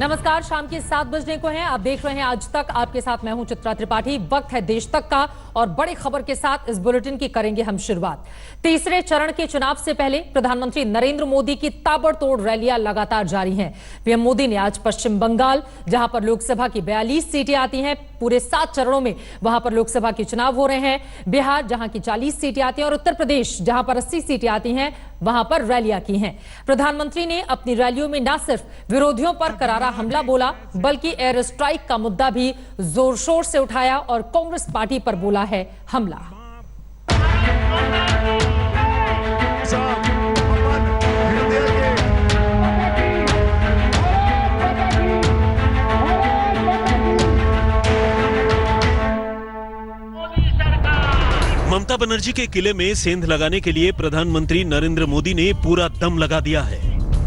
नमस्कार, शाम के 7 बजने को हैं। आप देख रहे हैं आज तक। आपके साथ मैं हूं चित्रा त्रिपाठी। वक्त है देश तक का और बड़ी खबर के साथ इस बुलेटिन की करेंगे हम शुरुआत। तीसरे चरण के चुनाव से पहले प्रधानमंत्री नरेंद्र मोदी की ताबड़तोड़ रैलियां लगातार जारी हैं। पीएम मोदी ने आज पश्चिम बंगाल, जहां पर लोकसभा की 42 सीटें आती हैं, पूरे 7 चरणों में वहां पर लोकसभा के चुनाव हो रहे हैं। बिहार, जहां की 40 सीटें आती हैं, और उत्तर प्रदेश, जहां पर 80 सीटें आती हैं, वहां पर रैलियां की हैं। प्रधानमंत्री ने अपनी रैलियों में न सिर्फ विरोधियों पर करारा हमला बोला, बल्कि एयर स्ट्राइक का मुद्दा भी जोर शोर से उठाया और कांग्रेस पार्टी पर बोला है हमला। ममता बनर्जी के किले में सेंध लगाने के लिए प्रधानमंत्री नरेंद्र मोदी ने पूरा दम लगा दिया है।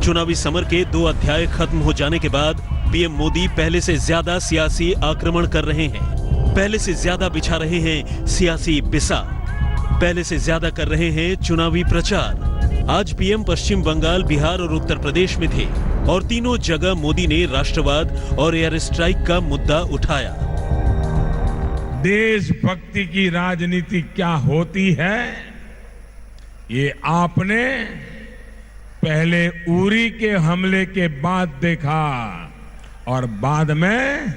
चुनावी समर के 2 अध्याय खत्म हो जाने के बाद पीएम मोदी पहले से ज्यादा सियासी आक्रमण कर रहे हैं, पहले से ज्यादा बिछा रहे हैं सियासी बिसा, पहले से ज्यादा कर रहे हैं चुनावी प्रचार। आज पीएम पश्चिम बंगाल, बिहार और उत्तर प्रदेश में थे और तीनों जगह मोदी ने राष्ट्रवाद और एयर स्ट्राइक का मुद्दा उठाया। देशभक्ति की राजनीति क्या होती है, ये आपने पहले उरी के हमले के बाद देखा और बाद में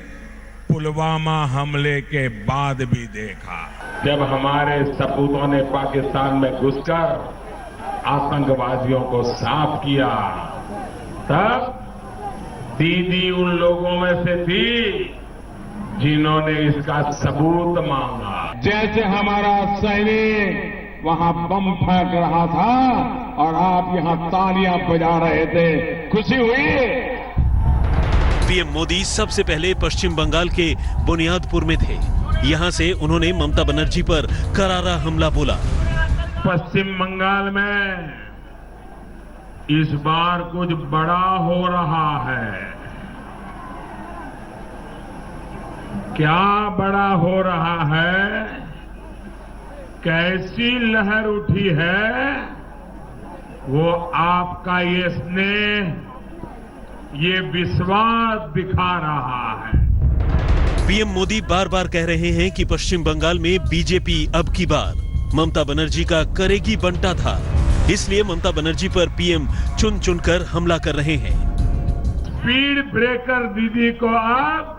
पुलवामा हमले के बाद भी देखा। जब हमारे सपूतों ने पाकिस्तान में घुसकर आतंकवादियों को साफ किया, तब दीदी उन लोगों में से थी जिन्होंने इसका सबूत मांगा। जैसे हमारा सैनिक वहां बम फेंक रहा था और आप यहां तालियां बजा रहे थे, खुशी हुई। पीएम मोदी सबसे पहले पश्चिम बंगाल के बुनियादपुर में थे। यहां से उन्होंने ममता बनर्जी पर करारा हमला बोला। पश्चिम बंगाल में इस बार कुछ बड़ा हो रहा है। क्या बड़ा हो रहा है, कैसी लहर उठी है, वो आपका ये स्नेह, ये विश्वास दिखा रहा है। पीएम मोदी बार बार कह रहे हैं कि पश्चिम बंगाल में बीजेपी अब की बार ममता बनर्जी का करेगी बंटा था, इसलिए ममता बनर्जी पर पीएम चुन चुनकर हमला कर रहे हैं। स्पीड ब्रेकर दीदी को अब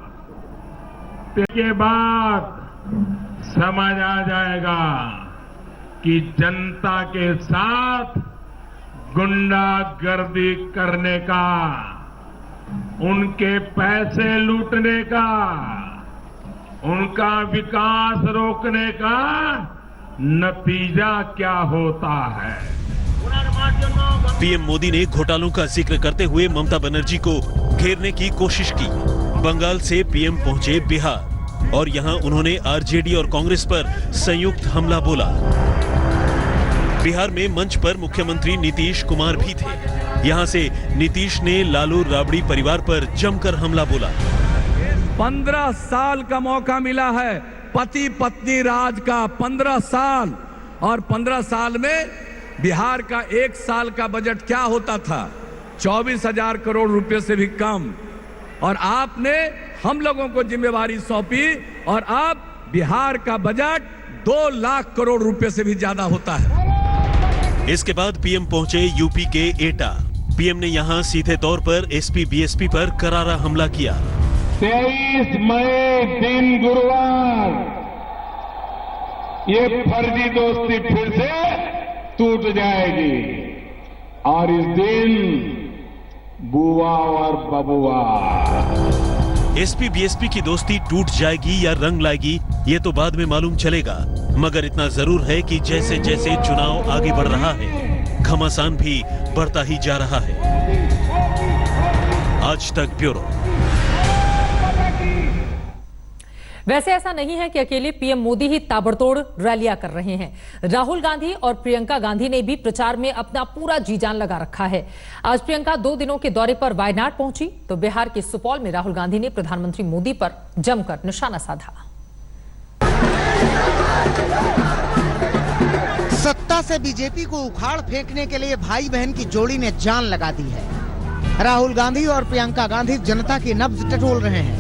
के बाद समझ आ जाएगा कि जनता के साथ गुंडागर्दी करने का, उनके पैसे लूटने का, उनका विकास रोकने का नतीजा क्या होता है। पीएम मोदी ने घोटालों का जिक्र करते हुए ममता बनर्जी को घेरने की कोशिश की। बंगाल से पीएम पहुंचे बिहार और यहां उन्होंने आरजेडी और कांग्रेस पर संयुक्त हमला बोला। बिहार में मंच पर मुख्यमंत्री नीतीश कुमार भी थे। यहां से नीतीश ने लालू राबड़ी परिवार पर जमकर हमला बोला। 15 साल का मौका मिला है, पति पत्नी राज का 15 साल, और 15 साल में बिहार का 1 साल का बजट क्या होता था, 24,000 करोड़ रुपए से भी कम। और आपने हम लोगों को जिम्मेवारी सौंपी और अब बिहार का बजट 2 लाख करोड़ रुपए से भी ज्यादा होता है। इसके बाद पीएम पहुंचे यूपी के एटा। पीएम ने यहां सीधे तौर पर एसपी बीएसपी पर करारा हमला किया। 23 मई दिन गुरुवार ये फर्जी दोस्ती फिर से टूट जाएगी और इस दिन बुआ और बबुआ। एसपी बीएसपी की दोस्ती टूट जाएगी या रंग लाएगी, ये तो बाद में मालूम चलेगा, मगर इतना जरूर है कि जैसे जैसे चुनाव आगे बढ़ रहा है, घमासान भी बढ़ता ही जा रहा है। आज तक ब्यूरो। वैसे ऐसा नहीं है कि अकेले पीएम मोदी ही ताबड़तोड़ रैलियां कर रहे हैं। राहुल गांधी और प्रियंका गांधी ने भी प्रचार में अपना पूरा जी जान लगा रखा है। आज प्रियंका 2 दिनों के दौरे पर वायनाड पहुंची तो बिहार के सुपौल में राहुल गांधी ने प्रधानमंत्री मोदी पर जमकर निशाना साधा। सत्ता से बीजेपी को उखाड़ फेंकने के लिए भाई बहन की जोड़ी ने जान लगा दी है। राहुल गांधी और प्रियंका गांधी जनता की नब्ज टटोल रहे हैं।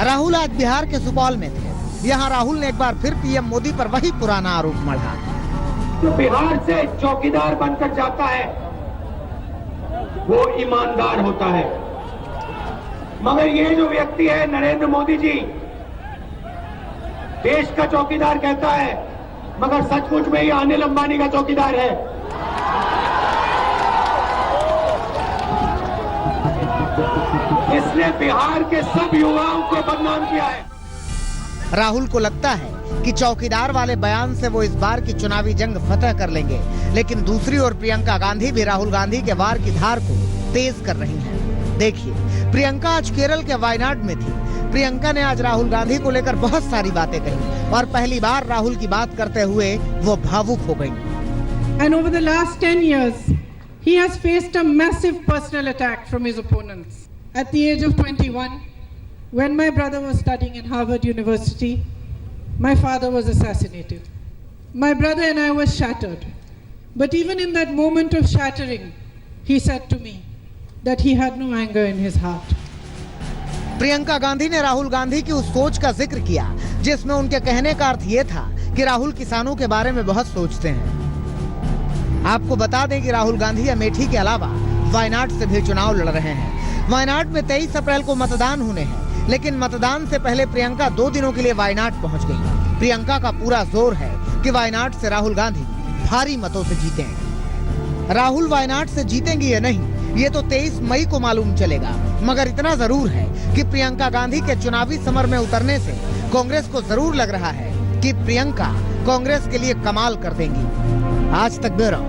राहुल आज बिहार के सुपौल में थे। यहाँ राहुल ने एक बार फिर पीएम मोदी पर वही पुराना आरोप मढ़ा। जो बिहार से चौकीदार बनकर जाता है वो ईमानदार होता है, मगर ये जो व्यक्ति है नरेंद्र मोदी जी देश का चौकीदार कहता है, मगर सचमुच में ये अनिल अंबानी का चौकीदार है। इसने बिहार के सब युवाओं को बदनाम किया है। राहुल को लगता है कि चौकीदार वाले बयान से वो इस बार की चुनावी जंग फतह कर लेंगे, लेकिन दूसरी ओर प्रियंका गांधी भी राहुल गांधी के वार की धार को तेज कर रही हैं। देखिए, प्रियंका आज केरल के वायनाड में थी। प्रियंका ने आज राहुल गांधी को लेकर बहुत सारी बातें कही और पहली बार राहुल की बात करते हुए वो भावुक हो गई। And over the last 10 years, he has faced a massive personal attack from his opponents. At the age of 21, when my brother was studying in Harvard University, my father was assassinated. My brother and I were shattered. But even in that moment of shattering, he said to me that he had no anger in his heart. Priyanka Gandhi ने राहुल गांधी की उस सोच का जिक्र किया जिसमें उनके कहने का अर्थ ये था कि राहुल किसानों के बारे में बहुत सोचते हैं। आपको बता दें कि राहुल गांधी अमेठी के अलावा वायनाड से भी चुनाव लड़ रहे हैं। वायनाड में 23 अप्रैल को मतदान होने हैं, लेकिन मतदान से पहले प्रियंका 2 दिनों के लिए वायनाड पहुंच गई। प्रियंका का पूरा जोर है कि वायनाड से राहुल गांधी भारी मतों से जीतें। राहुल वायनाड से जीतेंगी या नहीं, ये तो 23 मई को मालूम चलेगा, मगर इतना जरूर है कि प्रियंका गांधी के चुनावी समर में उतरने से कांग्रेस को जरूर लग रहा है कि प्रियंका कांग्रेस के लिए कमाल कर देंगी। आज तक ब्यूरो।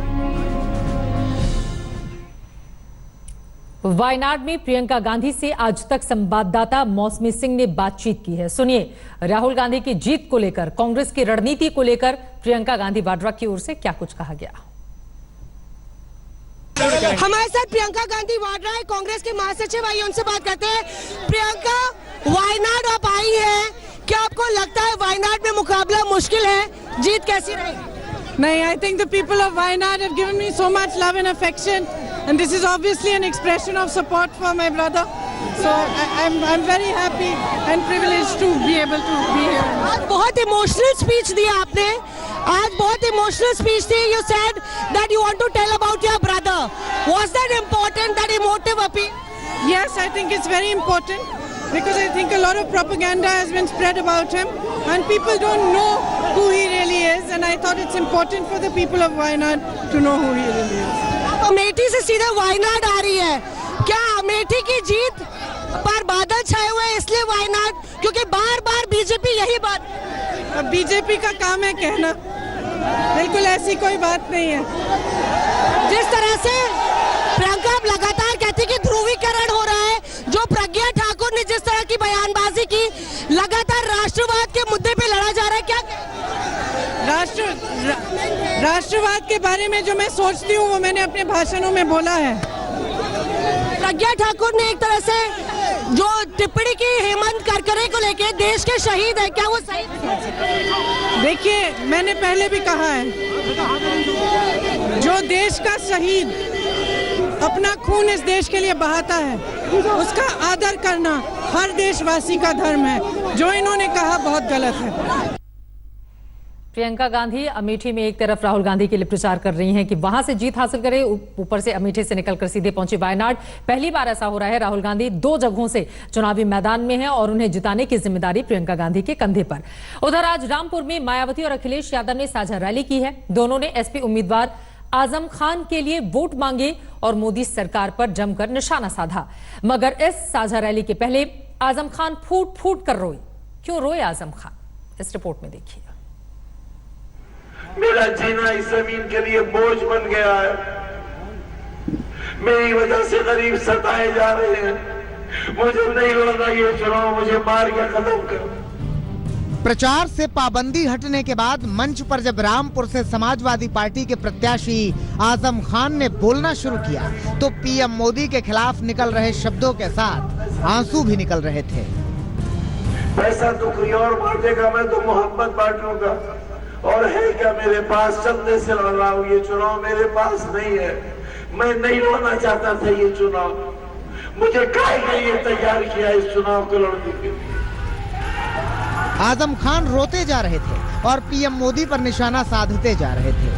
वायनाड में प्रियंका गांधी से आज तक संवाददाता मौसमी सिंह ने बातचीत की है। सुनिए, राहुल गांधी की जीत को लेकर, कांग्रेस की रणनीति को लेकर प्रियंका गांधी वाड्रा की ओर से क्या कुछ कहा गया। हमारे साथ प्रियंका गांधी वाड्रा है, कांग्रेस के महासचिव, आइए उनसे बात करते हैं। प्रियंका, वायनाड आप आई है, क्या आपको लगता है वायनाड में मुकाबला मुश्किल है? जीत कैसी रहेगी? नहीं, I think the people of Wayanad have given me so much love and affection, and this is obviously an expression of support for my brother. So I'm very happy and privileged to be able to be here. आज बहुत emotional speech दिया आपने, आज बहुत emotional speech थी। You said that you want to tell about your brother. Was that important, that emotive appeal? Yes, I think it's very important because I think a lot of propaganda has been spread about him and people don't know who he really is, and I thought it's important for the people of Wayanad to know who he really is. Amethi से सीधा वायनाड आ रही है, क्या अमेठी की जीत पर बादल छाए हुए हैं इसलिए वायनाड? क्योंकि बार बार बीजेपी यही बात। अब बीजेपी का काम है कहना, बिल्कुल ऐसी कोई बात नहीं है। जिस तरह से प्रियंका लगातार कहती कि ध्रुवीकरण हो रहा है, जो प्रज्ञा ठाकुर ने जिस तरह की बयानबाजी की, लगातार राष्ट्रवाद के मुद्दे पे लड़ा जा रहा है, क्या राष्ट्रवाद के बारे में जो मैं सोचती हूँ वो मैंने अपने भाषणों में बोला है। प्रज्ञा ठाकुर ने एक तरह से जो टिप्पणी की हेमंत करकरे को लेके, देश के शहीद है, क्या वो सही? देखिए, मैंने पहले भी कहा है, जो देश का शहीद अपना खून इस देश के लिए बहाता है, उसका आदर करना हर देशवासी का धर्म है। जो इन्होंने कहा बहुत गलत है। प्रियंका गांधी अमेठी में एक तरफ राहुल गांधी के लिए प्रचार कर रही हैं कि वहां से जीत हासिल करें, ऊपर से अमेठी से निकलकर सीधे पहुंचे वायनाड। पहली बार ऐसा हो रहा है, राहुल गांधी 2 जगहों से चुनावी मैदान में हैं और उन्हें जिताने की जिम्मेदारी प्रियंका गांधी के कंधे पर। उधर आज रामपुर में मायावती और अखिलेश यादव ने साझा रैली की है। दोनों ने एसपी उम्मीदवार आजम खान के लिए वोट मांगे और मोदी सरकार पर जमकर निशाना साधा। मगर इस साझा रैली के पहले आजम खान फूट फूट कर रोए। क्यों रोए आजम खान, इस रिपोर्ट में देखिए। मेरा जीना इस जमीन के लिए बोझ बन गया है, मेरी वजह से गरीब सताए जा रहे हैं। मुझे नहीं लड़ना ये चुनाव, मुझे मार के खत्म कर। प्रचार से पाबंदी हटने के बाद मंच पर जब रामपुर से समाजवादी पार्टी के प्रत्याशी आजम खान ने बोलना शुरू किया तो पीएम मोदी के खिलाफ निकल रहे शब्दों के साथ आंसू भी निकल रहे थे। पैसा तो कोई और बांटेगा, मैं तो मोहब्बत बांटूंगा। और है क्या मेरे पास? चलने से लड़ रहा हूं, ये चुनाव मेरे पास नहीं है। मैं नहीं लड़ना चाहता था ये चुनाव। मुझे काहे के लिए तैयार किया इस चुनाव को लड़ने के लिए। आजम खान रोते जा रहे थे और पीएम मोदी पर निशाना साधते जा रहे थे।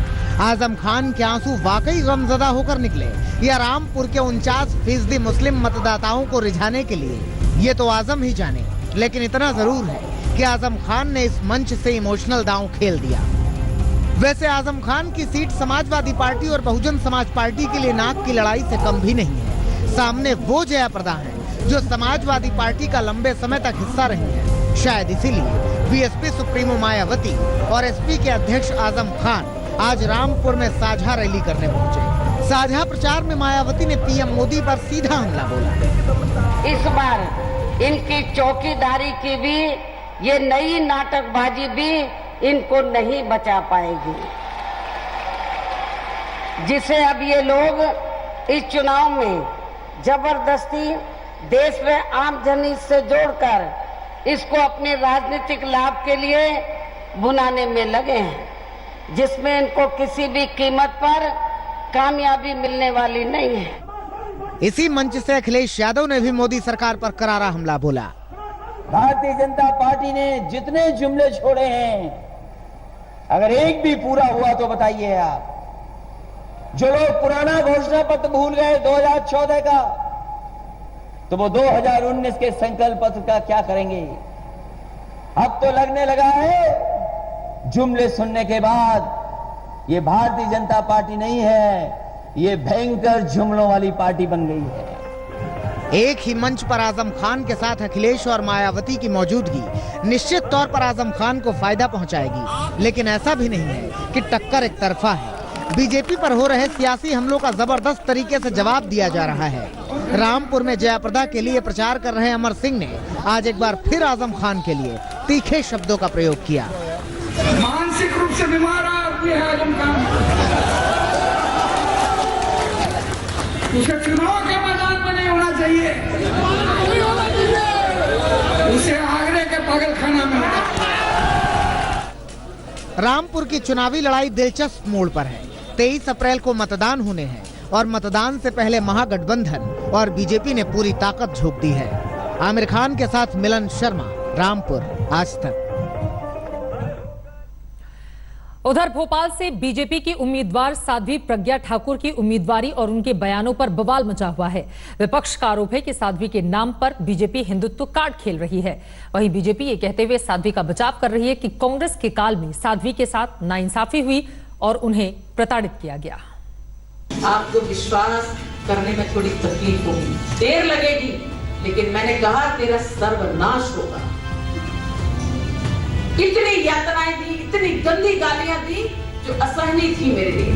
आजम खान के आंसू वाकई गमजदा होकर निकले या रामपुर के 49% मुस्लिम मतदाताओं को रिझाने के लिए, ये तो आजम ही जाने। लेकिन इतना जरूर है कि आजम खान ने इस मंच से इमोशनल दांव खेल दिया। वैसे आजम खान की सीट समाजवादी पार्टी और बहुजन समाज पार्टी के लिए नाक की लड़ाई से कम भी नहीं है। सामने वो जयाप्रदा है जो समाजवादी पार्टी का लंबे समय तक हिस्सा रही है। शायद इसीलिए बीएसपी सुप्रीमो मायावती और एसपी के अध्यक्ष आजम खान आज रामपुर में साझा रैली करने पहुंचे। साझा प्रचार में मायावती ने पीएम मोदी पर सीधा हमला बोला। इस बार इनकी चौकीदारी की भी ये नई नाटकबाजी भी इनको नहीं बचा पाएगी, जिसे अब ये लोग इस चुनाव में जबरदस्ती देश में आम जनहित से जोड़कर इसको अपने राजनीतिक लाभ के लिए बुनाने में लगे हैं, जिसमें इनको किसी भी कीमत पर कामयाबी मिलने वाली नहीं है। इसी मंच से अखिलेश यादव ने भी मोदी सरकार पर करारा हमला बोला। भारतीय जनता पार्टी ने जितने जुमले छोड़े हैं, अगर एक भी पूरा हुआ तो बताइए आप। जो लोग पुराना घोषणा पत्र भूल गए 2014 का, तो वो 2019 के संकल्प पत्र का क्या करेंगे? अब तो लगने लगा है जुमले सुनने के बाद ये भारतीय जनता पार्टी नहीं है, ये भयंकर जुमलों वाली पार्टी बन गई है। एक ही मंच पर आजम खान के साथ अखिलेश और मायावती की मौजूदगी निश्चित तौर पर आजम खान को फायदा पहुंचाएगी, लेकिन ऐसा भी नहीं है कि टक्कर एक तरफा है। बीजेपी पर हो रहे सियासी हमलों का जबरदस्त तरीके से जवाब दिया जा रहा है। रामपुर में जयाप्रदा के लिए प्रचार कर रहे अमर सिंह ने आज एक बार फिर आजम खान के लिए तीखे शब्दों का प्रयोग किया। मानसिक रूप से बीमार आदमी है आजम खान, उसे चुनाव के मैदान में नहीं होना चाहिए, उसे आगरे के पागलखाना में। रामपुर की चुनावी लड़ाई दिलचस्प मोड़ पर है। 23 अप्रैल को मतदान होने हैं और मतदान से पहले महागठबंधन और बीजेपी ने पूरी ताकत झोंक दी है। आमिर खान के साथ मिलन शर्मा, रामपुर, आज तक। उधर भोपाल से बीजेपी की उम्मीदवार साध्वी प्रज्ञा ठाकुर की उम्मीदवारी और उनके बयानों पर बवाल मचा हुआ है। विपक्ष का आरोप है कि साध्वी के नाम पर बीजेपी हिंदुत्व कार्ड खेल रही है। वहीं बीजेपी ये कहते हुए साध्वी का बचाव कर रही है कि कांग्रेस के काल में साध्वी के साथ नाइंसाफी हुई और उन्हें प्रताड़ित किया गया। आपको विश्वास करने में थोड़ी तकलीफ होगी, देर लगेगी, लेकिन मैंने कहा तेरा सर्वनाश होगा। इतनी यातनाएं दी, इतनी गंदी गालियां दी जो असहनीय थी मेरे लिए।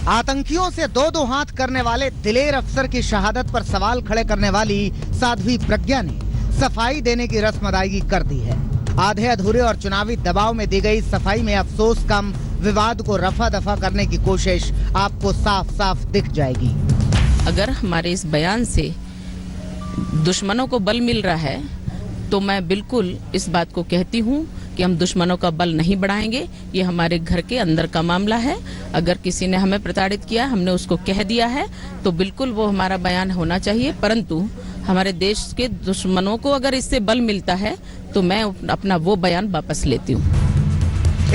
आतंकियों से दो हाथ करने वाले दिलेर अफसर की शहादत पर सवाल खड़े करने वाली साध्वी प्रज्ञा ने सफाई देने की रस्म अदायगी कर दी है। आधे अधूरे और चुनावी दबाव में दी गई सफाई में अफसोस कम, विवाद को रफा दफा करने की कोशिश आपको साफ साफ दिख जाएगी। अगर हमारे इस बयान से दुश्मनों को बल मिल रहा है तो मैं बिल्कुल इस बात को कहती हूँ कि हम दुश्मनों का बल नहीं बढ़ाएंगे। ये हमारे घर के अंदर का मामला है। अगर किसी ने हमें प्रताड़ित किया, हमने उसको कह दिया है, तो बिल्कुल वो हमारा बयान होना चाहिए। परंतु हमारे देश के दुश्मनों को अगर इससे बल मिलता है तो मैं अपना वो बयान वापस लेती हूँ।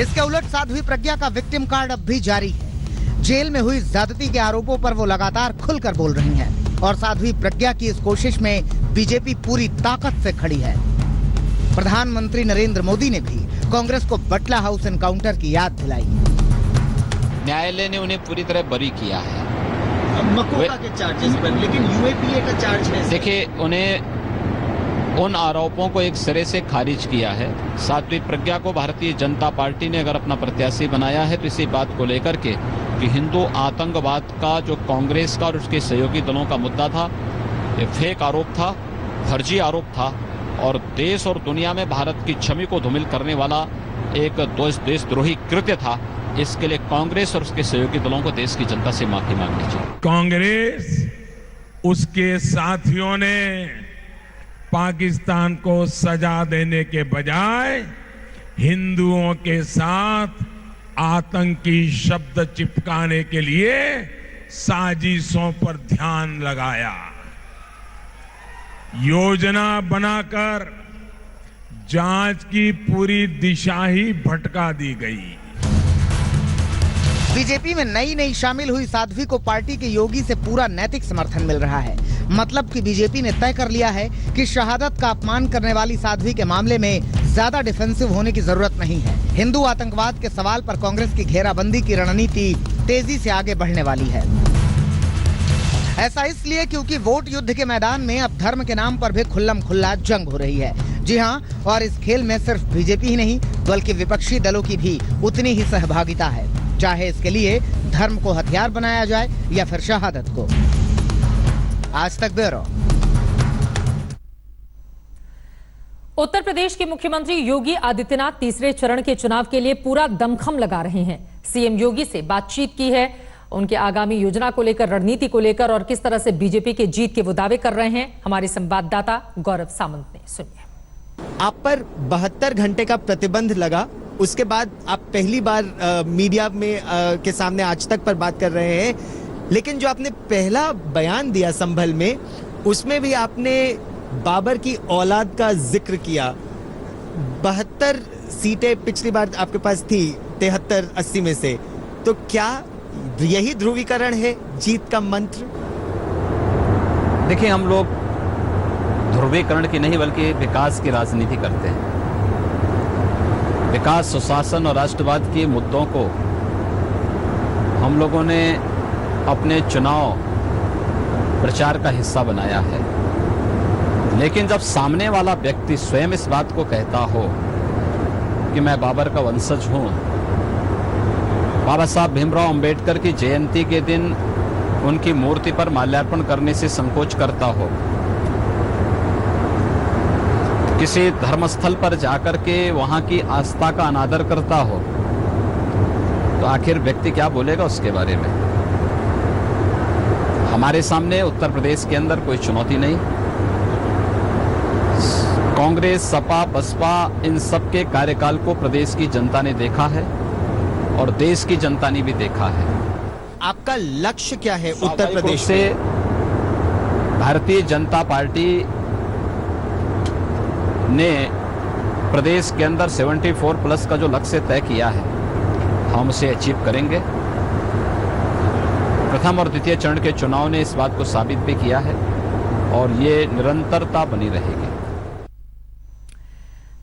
इसके उलट साध्वी प्रज्ञा का विक्टिम कार्ड अब भी जारी है। जेल में हुई ज्यादती के आरोपों पर वो लगातार खुलकर बोल रही हैं और साध्वी प्रज्ञा की इस कोशिश में बीजेपी पूरी ताकत से खड़ी है। प्रधानमंत्री नरेंद्र मोदी ने भी कांग्रेस को बटला हाउस एनकाउंटर की याद दिलाई। न्यायालय ने उन्हें पूरी तरह बरी किया है मकोका के चार्जेस पर, लेकिन यूएपीए का चार्ज है। देखिए, उन्हें उन आरोपों को एक सिरे से खारिज किया है। साध्वी प्रज्ञा को भारतीय जनता पार्टी ने अगर अपना प्रत्याशी बनाया है तो इसी बात को लेकर के कि हिंदू आतंकवाद का जो कांग्रेस का और उसके सहयोगी दलों का मुद्दा था, ये फेक आरोप था, फर्जी आरोप था और देश और दुनिया में भारत की छवि को धूमिल करने वाला एक देशद्रोही कृत्य था। इसके लिए कांग्रेस और उसके सहयोगी दलों को देश की जनता से माफी मांगनी चाहिए। कांग्रेस, उसके साथियों ने पाकिस्तान को सजा देने के बजाय हिंदुओं के साथ आतंकी शब्द चिपकाने के लिए साजिशों पर ध्यान लगाया। योजना बनाकर जांच की पूरी दिशा ही भटका दी गई। बीजेपी में नई शामिल हुई साध्वी को पार्टी के योगी से पूरा नैतिक समर्थन मिल रहा है। मतलब कि बीजेपी ने तय कर लिया है कि शहादत का अपमान करने वाली साध्वी के मामले में ज्यादा डिफेंसिव होने की जरूरत नहीं है। हिंदू आतंकवाद के सवाल पर कांग्रेस की घेराबंदी की रणनीति तेजी से आगे बढ़ने वाली है। ऐसा इसलिए क्योंकि वोट युद्ध के मैदान में अब धर्म के नाम पर भी खुल्लम खुल्ला जंग हो रही है। जी हां, और इस खेल में सिर्फ बीजेपी ही नहीं बल्कि विपक्षी दलों की भी उतनी ही सहभागिता है, चाहे इसके लिए धर्म को हथियार बनाया जाए या फिर शहादत को। आज तक ब्यूरो। उत्तर प्रदेश के मुख्यमंत्री योगी आदित्यनाथ तीसरे चरण के चुनाव के लिए पूरा दमखम लगा रहे हैं। सीएम योगी से बातचीत की है, उनके आगामी योजना को लेकर, रणनीति को लेकर और किस तरह से बीजेपी के जीत के वो दावे कर रहे हैं। हमारे संवाददाता गौरव सामंत ने सुनिए। आप पर 72 घंटे का प्रतिबंध लगा, उसके बाद आप पहली बार मीडिया में के सामने आज तक पर बात कर रहे हैं, लेकिन जो आपने पहला बयान दिया संभल में, उसमें भी आपने बाबर की औलाद का जिक्र किया। 72 सीटें पिछली बार आपके पास थी 73-80 में से, तो क्या यही ध्रुवीकरण है जीत का मंत्र? देखिए, हम लोग ध्रुवीकरण की नहीं बल्कि विकास की राजनीति करते हैं। विकास, सुशासन और राष्ट्रवाद के मुद्दों को हम लोगों ने अपने चुनाव प्रचार का हिस्सा बनाया है। लेकिन जब सामने वाला व्यक्ति स्वयं इस बात को कहता हो कि मैं बाबर का वंशज हूं, बाबा साहब भीमराव अंबेडकर की जयंती के दिन उनकी मूर्ति पर माल्यार्पण करने से संकोच करता हो, किसी धर्मस्थल पर जाकर के वहां की आस्था का अनादर करता हो, तो आखिर व्यक्ति क्या बोलेगा उसके बारे में? हमारे सामने उत्तर प्रदेश के अंदर कोई चुनौती नहीं। कांग्रेस, सपा, बसपा, इन सब के कार्यकाल को प्रदेश की जनता ने देखा है और देश की जनता ने भी देखा है। आपका लक्ष्य क्या है उत्तर प्रदेश से? भारतीय जनता पार्टी ने प्रदेश के अंदर 74+ का जो लक्ष्य तय किया है, हम उसे अचीव करेंगे। प्रथम और द्वितीय चरण के चुनाव ने इस बात को साबित भी किया है और ये निरंतरता बनी रहेगी।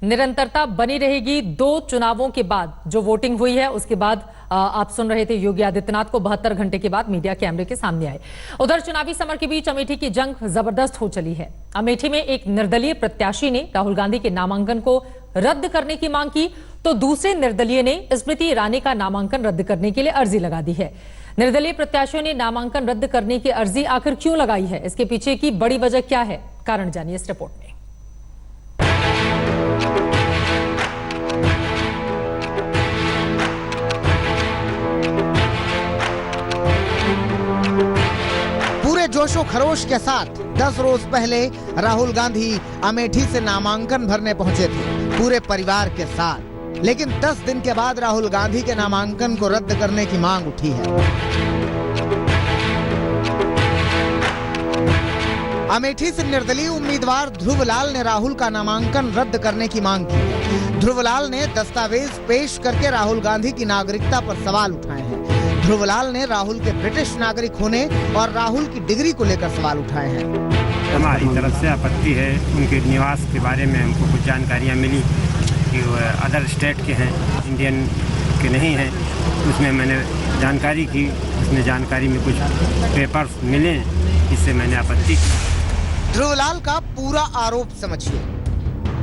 निरंतरता बनी रहेगी। 2 चुनावों के बाद जो वोटिंग हुई है उसके बाद आप सुन रहे थे योगी आदित्यनाथ को 72 घंटे के बाद मीडिया कैमरे के सामने आए। उधर चुनावी समर के बीच अमेठी की जंग जबरदस्त हो चली है। अमेठी में एक निर्दलीय प्रत्याशी ने राहुल गांधी के नामांकन को रद्द करने की मांग की, तो दूसरे निर्दलीय ने स्मृति ईरानी का नामांकन रद्द करने के लिए अर्जी लगा दी है। निर्दलीय प्रत्याशियों ने नामांकन रद्द करने की अर्जी आखिर क्यों लगाई है, इसके पीछे की बड़ी वजह क्या है, कारण जानिए इस रिपोर्ट में। पूरे जोशो खरोश के साथ 10 रोज पहले राहुल गांधी अमेठी से नामांकन भरने पहुंचे थे पूरे परिवार के साथ। लेकिन 10 दिन के बाद राहुल गांधी के नामांकन को रद्द करने की मांग उठी है। अमेठी से निर्दलीय उम्मीदवार ध्रुवलाल ने राहुल का नामांकन रद्द करने की मांग की। ध्रुवलाल ने दस्तावेज पेश करके राहुल गांधी की नागरिकता पर सवाल उठाए हैं। ध्रुवलाल ने राहुल के ब्रिटिश नागरिक होने और राहुल की डिग्री को लेकर सवाल उठाए हैं। हमारी तरफ से आपत्ति है, उनके निवास के बारे में हमको कुछ जानकारियाँ मिली कि वो अदर स्टेट के हैं, इंडियन के नहीं हैं। उसमें मैंने जानकारी की, उसमें जानकारी में कुछ पेपर्स मिले, इससे मैंने आपत्ति की। ध्रुवलाल का पूरा आरोप समझिए।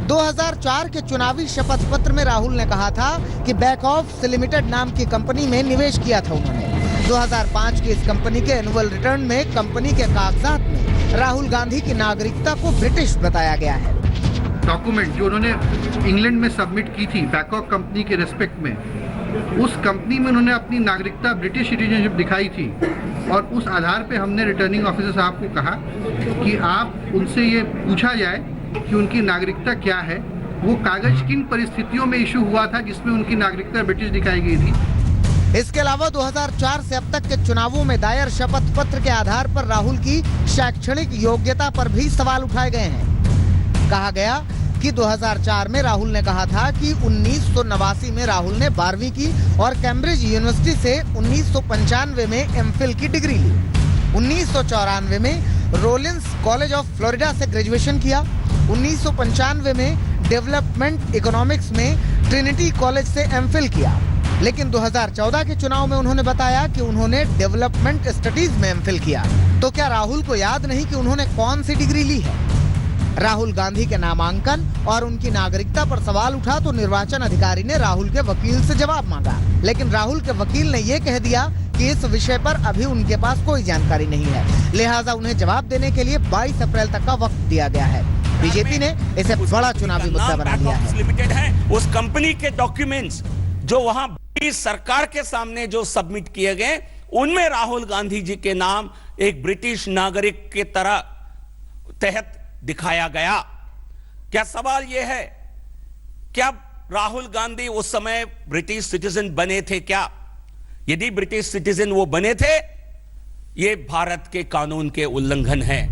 2004 के चुनावी शपथ पत्र में राहुल ने कहा था कि बैकऑफ्स लिमिटेड नाम की कंपनी में निवेश किया था उन्होंने। 2005 की इस कंपनी के एनुअल रिटर्न में कंपनी के कागजात में राहुल गांधी की नागरिकता को ब्रिटिश बताया गया है। डॉक्यूमेंट जो उन्होंने इंग्लैंड में सबमिट की थी बैकऑफ कंपनी के रेस्पेक्ट में, उस कंपनी में उन्होंने अपनी नागरिकता ब्रिटिश सिटीजनशिप दिखाई थी और उस आधार पे हमने रिटर्निंग ऑफिसर साहब को कहा कि आप उनसे ये पूछा जाए कि उनकी नागरिकता क्या है, वो कागज किन परिस्थितियों में इशू हुआ था जिसमें उनकी नागरिकता ब्रिटिश दिखाई गई थी। इसके अलावा 2004 से अब तक के चुनावों में दायर शपथ पत्र के आधार पर राहुल की शैक्षणिक योग्यता पर भी सवाल उठाए गए हैं। कहा गया कि 2004 में राहुल ने कहा था कि 1989 में राहुल ने 12वीं की और कैम्ब्रिज यूनिवर्सिटी से 1995 में एमफिल की डिग्री ली। 1994 में रोलिंस कॉलेज ऑफ फ्लोरिडा से ग्रेजुएशन किया। 1995 में डेवलपमेंट इकोनॉमिक्स में ट्रिनिटी कॉलेज से एमफिल किया। लेकिन 2014 के चुनाव में उन्होंने बताया कि उन्होंने डेवलपमेंट स्टडीज में एमफिल किया। तो क्या राहुल को याद नहीं कि उन्होंने कौन सी डिग्री ली है? राहुल गांधी के नामांकन और उनकी नागरिकता पर सवाल उठा तो निर्वाचन अधिकारी ने राहुल के वकील से जवाब मांगा, लेकिन राहुल के वकील ने ये कह दिया कि इस विषय पर अभी उनके पास कोई जानकारी नहीं है, लिहाजा उन्हें जवाब देने के लिए 22 अप्रैल तक का वक्त दिया गया है। बीजेपी ने इसे बड़ा चुनावी मुद्दा बना दिया है। लिमिटेड है, उस कंपनी के डॉक्यूमेंट्स जो वहां सरकार के सामने जो सबमिट किए गए, उनमें राहुल गांधी जी के नाम एक ब्रिटिश नागरिक के तरह तहत दिखाया गया। क्या सवाल यह है, क्या राहुल गांधी उस समय ब्रिटिश सिटीजन बने थे? क्या यदि ब्रिटिश सिटीजन वो बने थे, ये भारत के कानून के उल्लंघन है।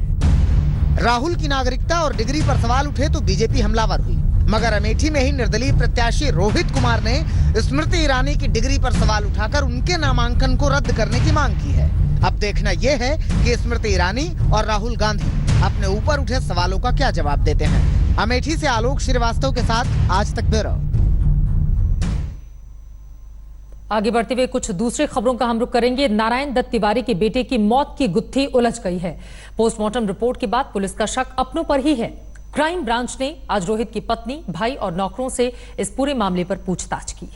राहुल की नागरिकता और डिग्री पर सवाल उठे तो बीजेपी हमलावर हुई, मगर अमेठी में ही निर्दलीय प्रत्याशी रोहित कुमार ने स्मृति ईरानी की डिग्री पर सवाल उठाकर उनके नामांकन को रद्द करने की मांग की है। अब देखना यह है कि स्मृति ईरानी और राहुल गांधी अपने ऊपर उठे सवालों का क्या जवाब देते हैं। अमेठी से आलोक श्रीवास्तव के साथ आज तक ब्यूरो। आगे बढ़ते हुए कुछ दूसरी खबरों का हम रुख करेंगे। नारायण दत्त तिवारी के बेटे की मौत की गुत्थी उलझ गई है। पोस्टमार्टम रिपोर्ट के बाद पुलिस का शक अपनों पर ही है। क्राइम ब्रांच ने आज रोहित की पत्नी, भाई और नौकरों से इस पूरे मामले पर पूछताछ की।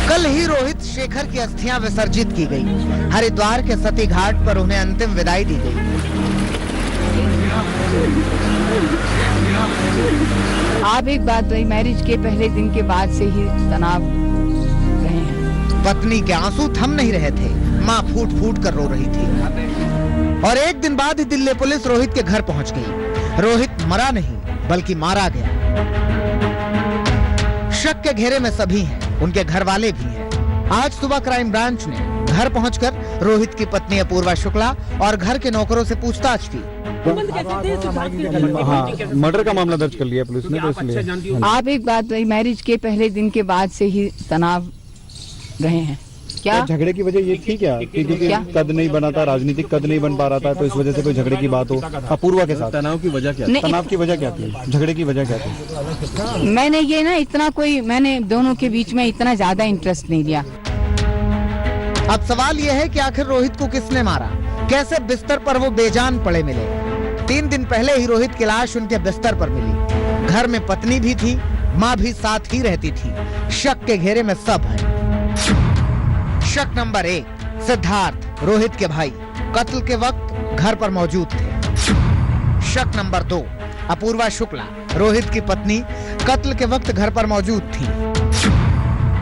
कल ही रोहित शेखर की अस्थियां विसर्जित की गई। हरिद्वार के सती घाट पर उन्हें अंतिम विदाई दी गई। आप एक बात वही, मैरिज के पहले दिन के बाद से ही तनाव रहे हैं। पत्नी के आंसू थम नहीं रहे थे, मां फूट फूट कर रो रही थी। और एक दिन बाद ही दिल्ली पुलिस रोहित के घर पहुंच गई। रोहित मरा नहीं बल्कि मारा गया। शक के घेरे में सभी हैं, उनके घर वाले भी हैं। आज सुबह क्राइम ब्रांच ने घर पहुंचकर रोहित की पत्नी अपूर्वा शुक्ला और घर के नौकरों से पूछताछ की। मर्डर का मामला दर्ज कर लिया पुलिस ने, तो इसलिए। आप एक बात वही, मैरिज के पहले दिन के बाद से ही तनाव रहे हैं। क्या झगड़े की वजह ये थी क्या? क्योंकि कद नहीं बना था, राजनीतिक कद नहीं बन पा रहा था, तो इस वजह से कोई झगड़े की बात हो अपूर्वा के साथ? तनाव की वजह क्या? तनाव की वजह क्या थी? झगड़े की वजह क्या थी? मैंने ये ना इतना मैंने दोनों के बीच में इतना ज्यादा इंटरेस्ट नहीं लिया। अब सवाल यह है कि आखिर रोहित को किसने मारा, कैसे बिस्तर पर वो बेजान पड़े मिले। 3 दिन पहले ही रोहित की लाश उनके बिस्तर पर मिली। घर में पत्नी भी थी, माँ भी साथ ही रहती थी। शक के घेरे में सब है। शक नंबर 1, सिद्धार्थ रोहित के भाई कत्ल के वक्त घर पर मौजूद थे। शक नंबर 2, अपूर्वा शुक्ला रोहित की पत्नी कत्ल के वक्त घर पर मौजूद थी।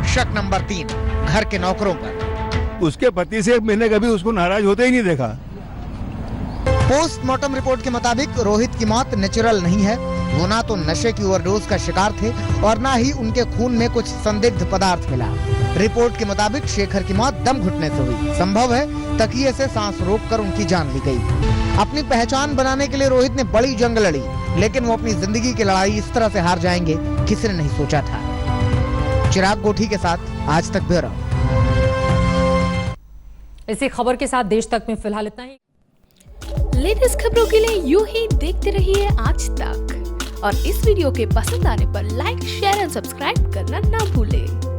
शक नंबर 3, घर के नौकरों पर। उसके पति से मैंने कभी उसको नाराज होते ही नहीं देखा। पोस्टमार्टम रिपोर्ट के मुताबिक रोहित की मौत नेचुरल नहीं है। वो ना तो नशे की ओवरडोज का शिकार थे और ना ही उनके खून में कुछ संदिग्ध पदार्थ मिला। रिपोर्ट के मुताबिक शेखर की मौत दम घुटने से हुई। संभव है तकिए से सांस रोककर उनकी जान ली गई। अपनी पहचान बनाने के लिए रोहित ने बड़ी जंग लड़ी, लेकिन वो अपनी जिंदगी की लड़ाई इस तरह से हार जाएंगे किसी ने नहीं सोचा था। चिराग गोठी के साथ आज तक ब्यूरो। इसी खबर के साथ देश तक में फिलहाल इतना ही। लेटेस्ट खबरों के लिए यूं ही देखते रहिए आज तक, और इस वीडियो के पसंद आने पर लाइक, शेयर एंड सब्सक्राइब करना ना भूलें।